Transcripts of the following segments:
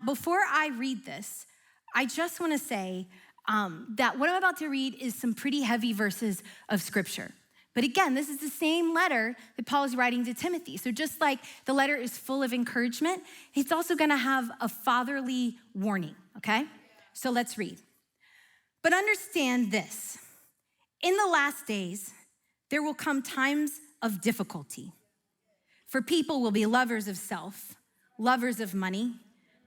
Before I read this, I just want to say that what I'm about to read is some pretty heavy verses of scripture. But again, this is the same letter that Paul is writing to Timothy. So just like the letter is full of encouragement, it's also going to have a fatherly warning, okay? So let's read. But understand this. In the last days, there will come times of difficulty. For people will be lovers of self, lovers of money,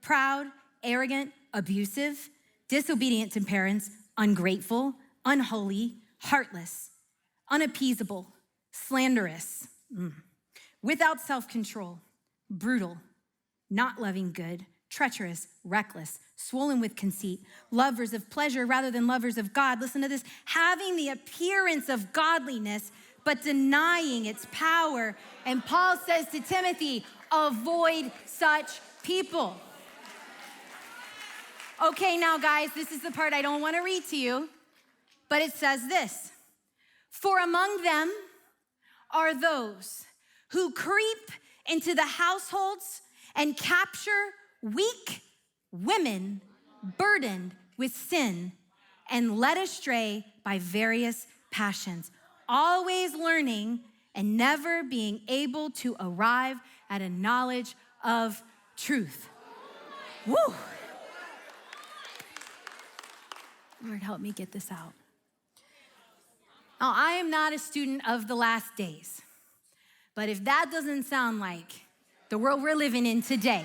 proud, arrogant, abusive, disobedient to parents, ungrateful, unholy, heartless, unappeasable, slanderous, without self-control, brutal, not loving good, treacherous, reckless, swollen with conceit, lovers of pleasure rather than lovers of God. Listen to this, having the appearance of godliness, but denying its power. And Paul says to Timothy, avoid such people. Okay, now guys, this is the part I don't want to read to you, but it says this. For among them are those who creep into the households and capture weak women burdened with sin and led astray by various passions, always learning and never being able to arrive at a knowledge of truth. Woo! Lord, help me get this out. Now, I am not a student of the last days, but if that doesn't sound like the world we're living in today,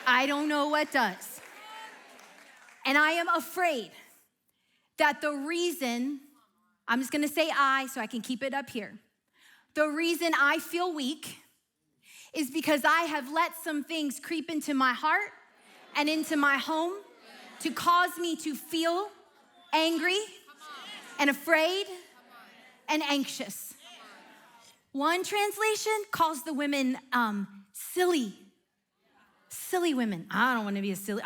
I don't know what does. And I am afraid that the reason, I'm just gonna say I so I can keep it up here. The reason I feel weak is because I have let some things creep into my heart and into my home to cause me to feel angry and afraid and anxious. One translation calls the women silly women. I don't want to be a silly,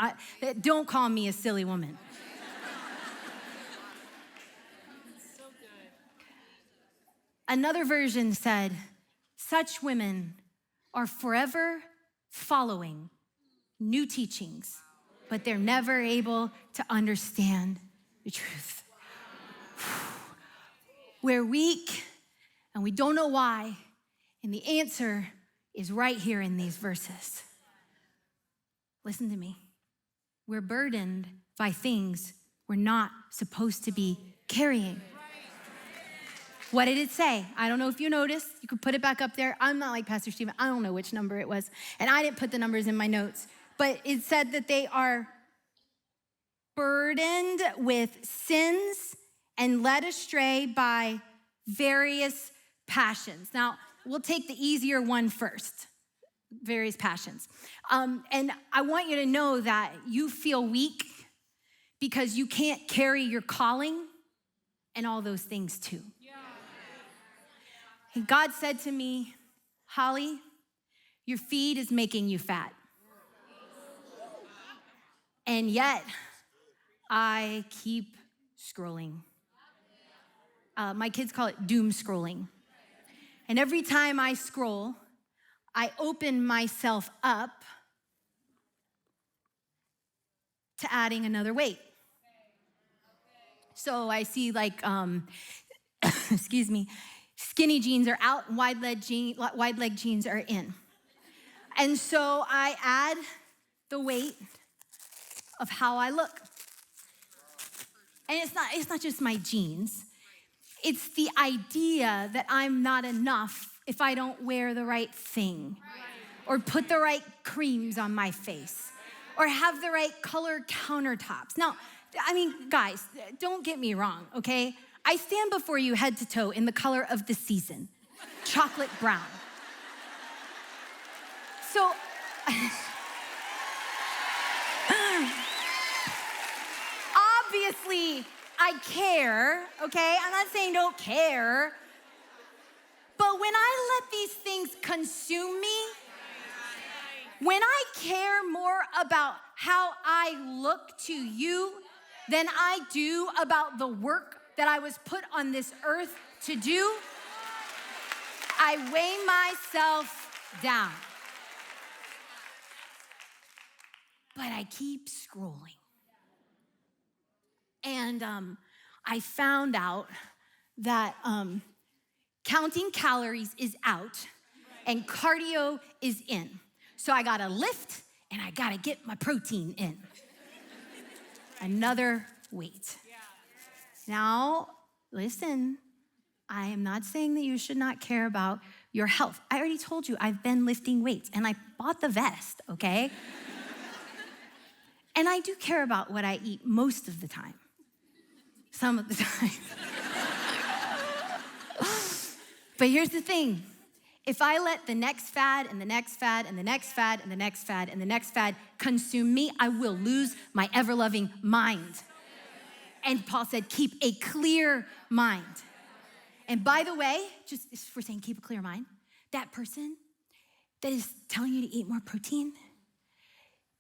don't call me a silly woman. Another version said, such women are forever following new teachings, but they're never able to understand the truth. We're weak and we don't know why, and the answer is right here in these verses. Listen to me. We're burdened by things we're not supposed to be carrying. What did it say? I don't know if you noticed. You could put it back up there. I'm not like Pastor Stephen. I don't know which number it was. And I didn't put the numbers in my notes. But it said that they are burdened with sins and led astray by various passions. Now, we'll take the easier one first. Various passions. And I want you to know that you feel weak because you can't carry your calling and all those things too. And God said to me, Holly, your feed is making you fat. And yet, I keep scrolling. My kids call it doom scrolling. And every time I scroll, I open myself up to adding another weight. So I see like, excuse me, skinny jeans are out and wide leg jeans are in. And so I add the weight of how I look. And it's not just my jeans. It's the idea that I'm not enough if I don't wear the right thing or put the right creams on my face or have the right color countertops. Now, I mean, guys, don't get me wrong, okay? I stand before you head to toe in the color of the season, chocolate brown. So, obviously, I care, okay? I'm not saying don't care. But when I let these things consume me, when I care more about how I look to you than I do about the work that I was put on this earth to do, I weigh myself down. but I keep scrolling. And I found out that counting calories is out and cardio is in. So I gotta lift and I gotta get my protein in. Another weight. Now, listen, I am not saying that you should not care about your health. I already told you I've been lifting weights and I bought the vest, okay? And I do care about what I eat most of the time. Some of the time. But here's the thing. If I let the next fad and the next fad and the next fad and the next fad and the next fad consume me, I will lose my ever-loving mind. And Paul said, keep a clear mind. And by the way, just if we're saying keep a clear mind, that person that is telling you to eat more protein,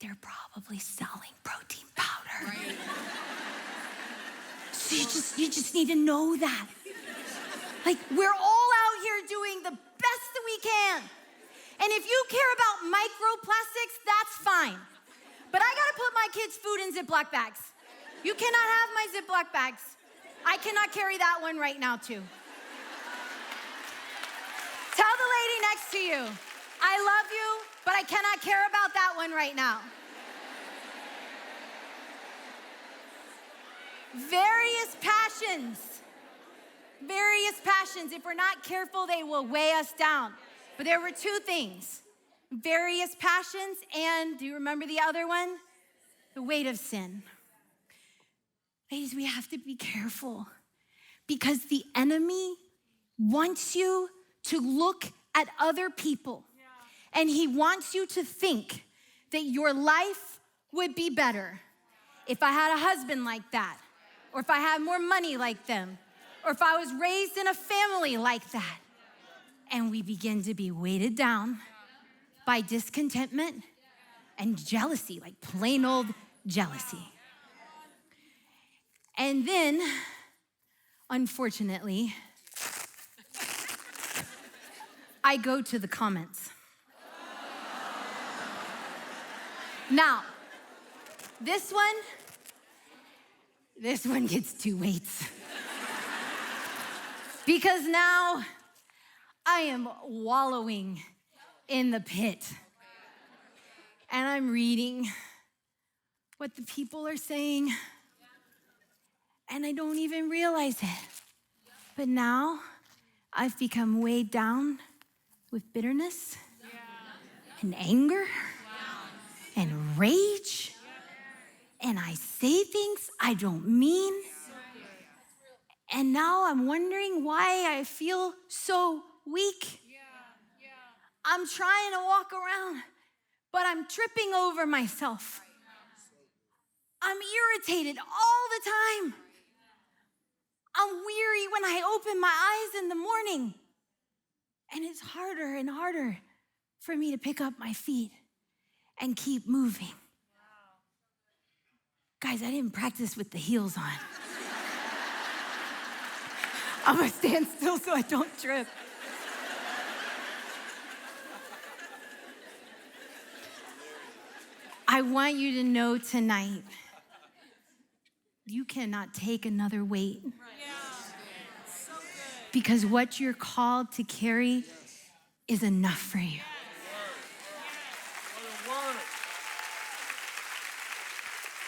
they're probably selling protein powder. Right. So you just need to know that. Like, we're all out here doing the best that we can. And if you care about microplastics, that's fine. But I gotta put my kids' food in Ziploc bags. You cannot have my Ziploc bags. I cannot carry that one right now, too. Tell the lady next to you, I love you, but I cannot care about that one right now. Various passions, if we're not careful, they will weigh us down. But there were two things, various passions, and do you remember the other one? The weight of sin. Ladies, we have to be careful because the enemy wants you to look at other people and he wants you to think that your life would be better if I had a husband like that, or if I had more money like them, or if I was raised in a family like that. And we begin to be weighted down by discontentment and jealousy, like plain old jealousy. And then, unfortunately, I go to the comments. Now, this one gets two weights. Because now I am wallowing in the pit. And I'm reading what the people are saying. And I don't even realize it. But now I've become weighed down with bitterness and anger and rage. And I say things I don't mean. And now I'm wondering why I feel so weak. I'm trying to walk around, but I'm tripping over myself. I'm irritated all the time. I'm weary when I open my eyes in the morning. And it's harder and harder for me to pick up my feet and keep moving. Guys, I didn't practice with the heels on. I'm gonna stand still so I don't trip. I want you to know tonight, you cannot take another weight. Because what you're called to carry is enough for you.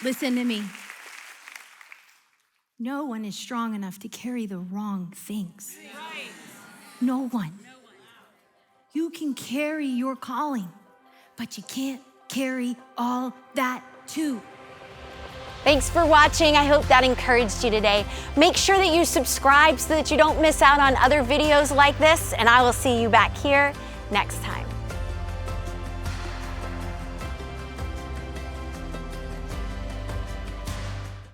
Listen to me. No one is strong enough to carry the wrong things. No one. You can carry your calling, but you can't carry all that too. Thanks for watching. I hope that encouraged you today. Make sure that you subscribe so that you don't miss out on other videos like this, and I will see you back here next time.